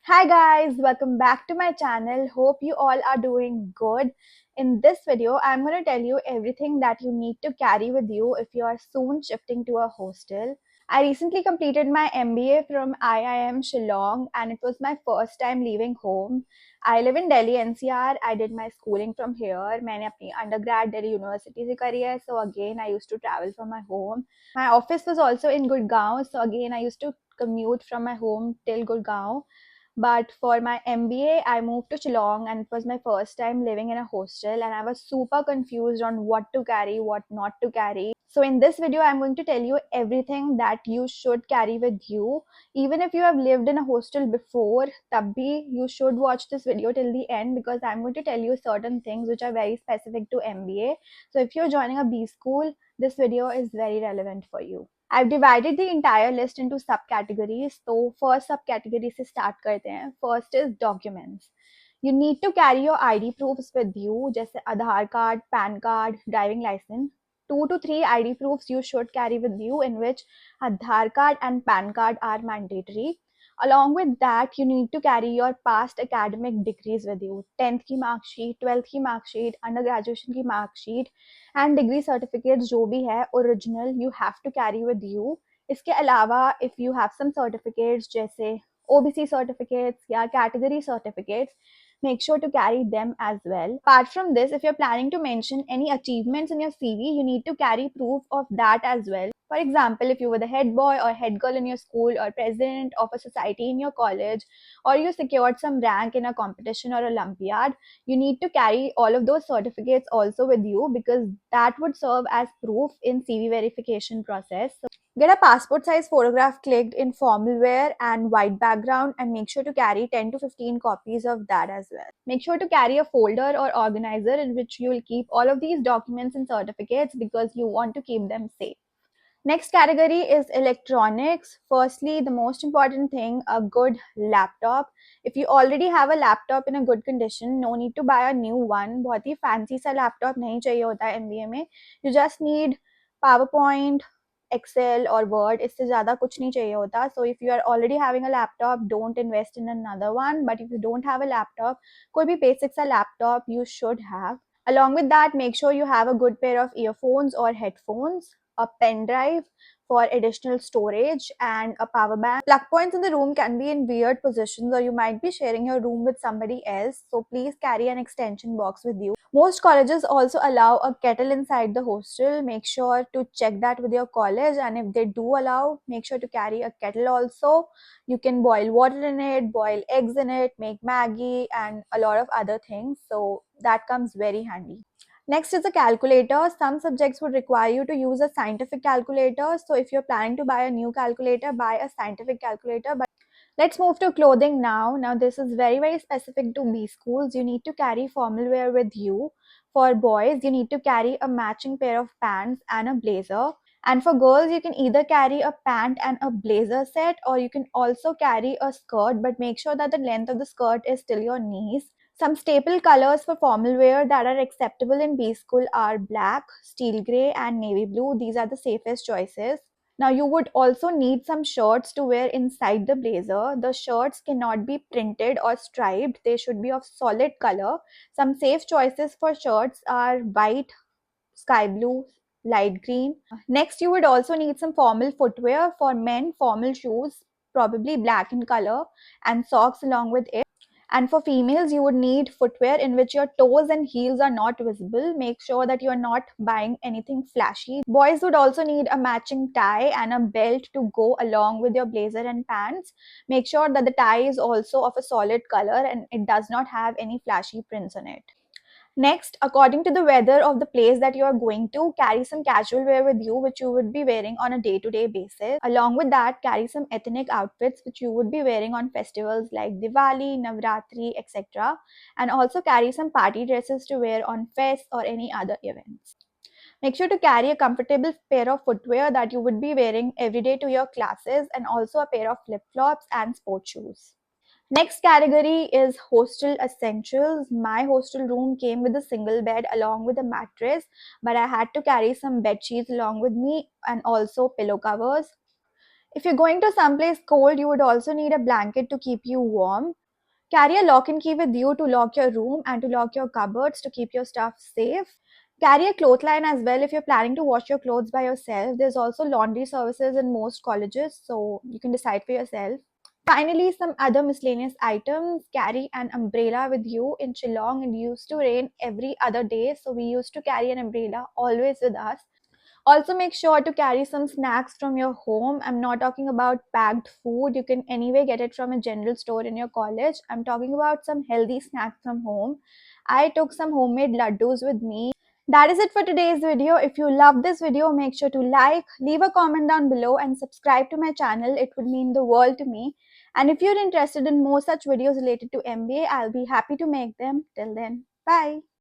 Hi guys, welcome back to my channel. Hope you all are doing good. In this video, I'm going to tell you everything that you need to carry with you if you are soon shifting to a hostel. I recently completed my MBA from IIM Shillong and it was my first time leaving home. I live in Delhi NCR. I did my schooling from here. मैंने अपनी undergrad Delhi University से करी है. So again, I used to travel from my home. My office was also in Gurgaon. So again, I used to commute from my home till Gurgaon. But for my MBA, I moved to Shillong and it was my first time living in a hostel and I was super confused on what to carry, what not to carry. So in this video, I'm going to tell you everything that you should carry with you. Even if you have lived in a hostel before, tabhi, you should watch this video till the end because I'm going to tell you certain things which are very specific to MBA. So if you're joining a B school, this video is very relevant for you. I've divided the entire list into subcategories. So first subcategory से start करते हैं. First is documents. You need to carry your ID proofs with you, जैसे Aadhar Card, PAN card, driving license. 2 to 3 ID proofs you should carry with you, in which Aadhar Card and PAN card are mandatory. Along with that, you need to carry your past academic degrees with you. 10th की mark sheet, 12th की mark sheet, undergraduation की mark sheet, and degree certificates जो भी है original you have to carry with you. इसके अलावा if you have some certificates जैसे OBC certificates या category certificates, make sure to carry them as well. Apart from this, if you're planning to mention any achievements in your CV, you need to carry proof of that as well. For example, if you were the head boy or head girl in your school or president of a society in your college, or you secured some rank in a competition or Olympiad, you need to carry all of those certificates also with you because that would serve as proof in CV verification process. So get a passport size photograph clicked in formal wear and white background and make sure to carry 10 to 15 copies of that as well. Make sure to carry a folder or organizer in which you will keep all of these documents and certificates because you want to keep them safe. Next category is electronics. Firstly, the most important thing, a good laptop. If you already have a laptop in a good condition, no need to buy a new one. बहुत ही fancy सा laptop नहीं चाहिए होता है MBA में. You just need PowerPoint, Excel or Word. इससे ज़्यादा कुछ नहीं चाहिए होता. So if you are already having a laptop, don't invest in another one. But if you don't have a laptop, कोई भी basic सा laptop you should have. Along with that, make sure you have a good pair of earphones or headphones, a pen drive for additional storage, and a power bank. Plug points in the room can be in weird positions, or you might be sharing your room with somebody else, so please carry an extension box with you. Most colleges also allow a kettle inside the hostel. Make sure to check that with your college, and if they do allow, make sure to carry a kettle also. You can boil water in it, boil eggs in it, make Maggie, and a lot of other things, so that comes very handy. Next is a calculator. Some subjects would require you to use a scientific calculator. So if you're planning to buy a new calculator, buy a scientific calculator. But let's move to clothing now. Now this is very, very specific to B schools. You need to carry formal wear with you. For boys, you need to carry a matching pair of pants and a blazer. And for girls, you can either carry a pant and a blazer set, or you can also carry a skirt, but make sure that the length of the skirt is till your knees. Some staple colors for formal wear that are acceptable in B school are black, steel grey, and navy blue. These are the safest choices. Now, you would also need some shirts to wear inside the blazer. The shirts cannot be printed or striped, they should be of solid color. Some safe choices for shirts are white, sky blue, light green. Next, you would also need some formal footwear. For men, formal shoes, probably black in color, and socks along with it. And for females, you would need footwear in which your toes and heels are not visible. Make sure that you're not buying anything flashy. Boys would also need a matching tie and a belt to go along with your blazer and pants. Make sure that the tie is also of a solid color and it does not have any flashy prints on it. Next, according to the weather of the place that you are going to, carry some casual wear with you which you would be wearing on a day-to-day basis. Along with that, carry some ethnic outfits which you would be wearing on festivals like Diwali, Navratri, etc. And also carry some party dresses to wear on fests or any other events. Make sure to carry a comfortable pair of footwear that you would be wearing every day to your classes and also a pair of flip-flops and sports shoes. Next category is hostel essentials. My hostel room came with a single bed along with a mattress, but I had to carry some bed sheets along with me and also pillow covers. If you're going to someplace cold, you would also need a blanket to keep you warm. Carry a lock and key with you to lock your room and to lock your cupboards to keep your stuff safe. Carry a clothesline as well if you're planning to wash your clothes by yourself. There's also laundry services in most colleges, so you can decide for yourself. Finally, some other miscellaneous items. Carry an umbrella with you. In Shillong, it used to rain every other day, so we used to carry an umbrella always with us. Also, make sure to carry some snacks from your home. I'm not talking about packed food. You can anyway get it from a general store in your college. I'm talking about some healthy snacks from home. I took some homemade laddus with me. That is it for today's video. If you love this video, make sure to like, leave a comment down below and subscribe to my channel. It would mean the world to me. And if you're interested in more such videos related to MBA, I'll be happy to make them. Till then, bye.